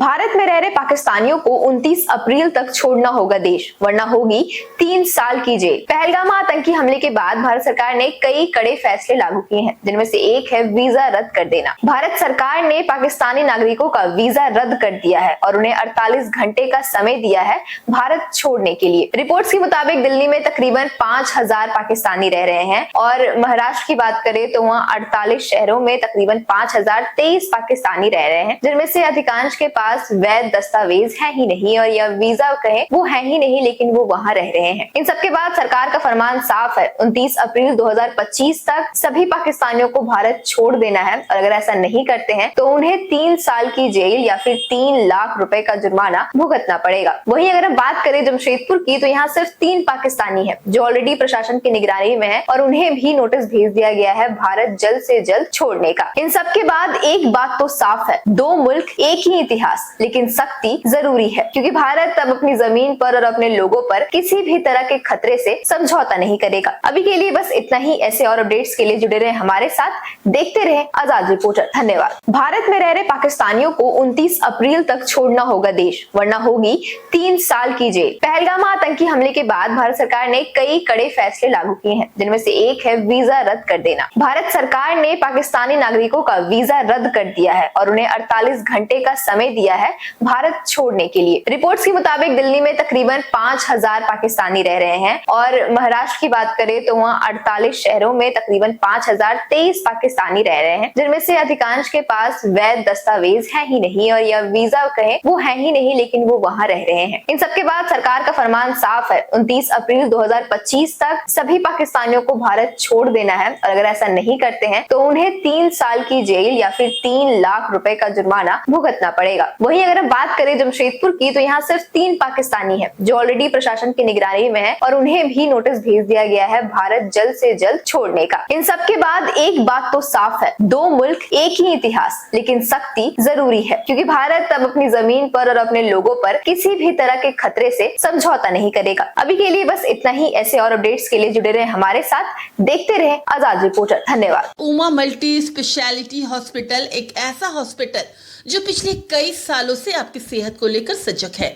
भारत में रह रहे पाकिस्तानियों को 29 अप्रैल तक छोड़ना होगा देश, वरना होगी 3 साल की जेल। पहलगाम आतंकी हमले के बाद भारत सरकार ने कई कड़े फैसले लागू किए हैं, जिनमें से एक है वीजा रद्द कर देना। भारत सरकार ने पाकिस्तानी नागरिकों का वीजा रद्द कर दिया है और उन्हें 48 घंटे का समय दिया है भारत छोड़ने के लिए। रिपोर्ट्स के मुताबिक दिल्ली में तकरीबन 5000 पाकिस्तानी रह रहे हैं और महाराष्ट्र की बात करें तो वहाँ 48 शहरों में तकरीबन 5023 पाकिस्तानी रह रहे हैं, जिनमें से अधिकांश के पास वैध दस्तावेज है ही नहीं और यह वीजा कहें वो है ही नहीं, लेकिन वो वहाँ रह रहे हैं। इन सबके बाद सरकार का फरमान साफ है, 29 अप्रैल 2025 तक सभी पाकिस्तानियों को भारत छोड़ देना है और अगर ऐसा नहीं करते हैं तो उन्हें 3 साल की जेल या फिर 3 लाख रुपए का जुर्माना भुगतना पड़ेगा। वहीं अगर हम बात करें जमशेदपुर की, तो यहाँ सिर्फ 3 पाकिस्तानी है जो ऑलरेडी प्रशासन की निगरानी में है और उन्हें भी नोटिस भेज दिया गया है भारत जल्द से जल्द छोड़ने का। इन सबके बाद एक बात तो साफ है, 2 मुल्क एक ही इतिहास, लेकिन सख्ती जरूरी है, क्योंकि भारत अब अपनी जमीन पर और अपने लोगों पर किसी भी तरह के खतरे से समझौता नहीं करेगा। अभी के लिए बस इतना ही। ऐसे और अपडेट्स के लिए जुड़े रहे हमारे साथ, देखते रहे आजाद रिपोर्टर। धन्यवाद। भारत में रह रहे पाकिस्तानियों को 29 अप्रैल तक छोड़ना होगा देश, वरना होगी 3 साल की जेल। पहलगाम आतंकी हमले के बाद भारत सरकार ने कई कड़े फैसले लागू किए हैं, जिनमें से एक है वीजा रद्द कर देना। भारत सरकार ने पाकिस्तानी नागरिकों का वीजा रद्द कर दिया है और उन्हें 48 घंटे का समय दिया है भारत छोड़ने के लिए। रिपोर्ट्स के मुताबिक दिल्ली में तकरीबन 5000 पाकिस्तानी रह रहे हैं और महाराष्ट्र की बात करें तो वहाँ 48 शहरों में तकरीबन 5023 पाकिस्तानी रह रहे हैं, जिनमें से अधिकांश के पास वैध दस्तावेज है ही नहीं और यह वीजा कहें वो है ही नहीं, लेकिन वो वहाँ रह रहे हैं। इन सबके बाद सरकार का फरमान साफ है, 29 अप्रैल 2025 तक सभी पाकिस्तानियों को भारत छोड़ देना है और अगर ऐसा नहीं करते हैं तो उन्हें 3 साल की जेल या फिर 3 लाख रुपए का जुर्माना भुगतना पड़ेगा। वहीं अगर हम बात करें जमशेदपुर की, तो यहाँ सिर्फ 3 पाकिस्तानी है जो ऑलरेडी प्रशासन की निगरानी में है और उन्हें भी नोटिस भेज दिया गया है भारत जल्द से जल्द छोड़ने का। इन सबके बाद एक बात तो साफ है, 2 मुल्क एक ही इतिहास, लेकिन सख्ती जरूरी है, क्योंकि भारत अब अपनी जमीन पर और अपने लोगों पर किसी भी तरह के खतरे से समझौता नहीं करेगा। अभी के लिए बस इतना ही। ऐसे और अपडेट्स के लिए जुड़े रहे हमारे साथ, देखते रहे आजाद रिपोर्टर। धन्यवाद। उमा मल्टी स्पेशलिटी हॉस्पिटल एक ऐसा हॉस्पिटल जो पिछले कई सालों से आपकी सेहत को लेकर सजग है।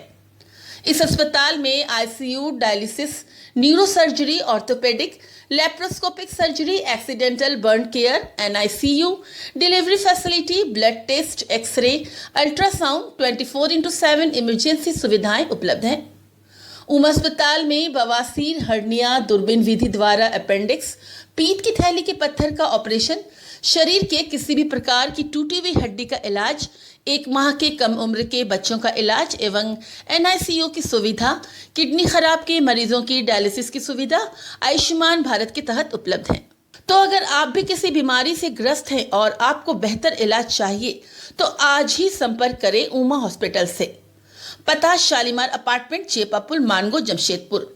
इस अस्पताल में ICU, dialysis, neurosurgery, orthopaedic, laparoscopic surgery, accidental burn care, NICU, delivery facility, blood test, X ray, ultrasound, 24/7 emergency सुविधाएं उपलब्ध हैं। उमा अस्पताल में बवासीर, हर्निया, दूरबीन विधि द्वारा अपेंडिक्स, पीत की थैली के पत्थर का ऑपरेशन, शरीर के किसी भी प्रकार की टूटी हुई हड्डी का इलाज, 1 माह के कम उम्र के बच्चों का इलाज एवं एनआईसीयू की सुविधा, किडनी खराब के मरीजों की डायलिसिस की सुविधा आयुष्मान भारत के तहत उपलब्ध है। तो अगर आप भी किसी बीमारी से ग्रस्त हैं और आपको बेहतर इलाज चाहिए तो आज ही संपर्क करें उमा हॉस्पिटल से। पता शालीमार अपार्टमेंट, चेपापुल, मानगो, जमशेदपुर।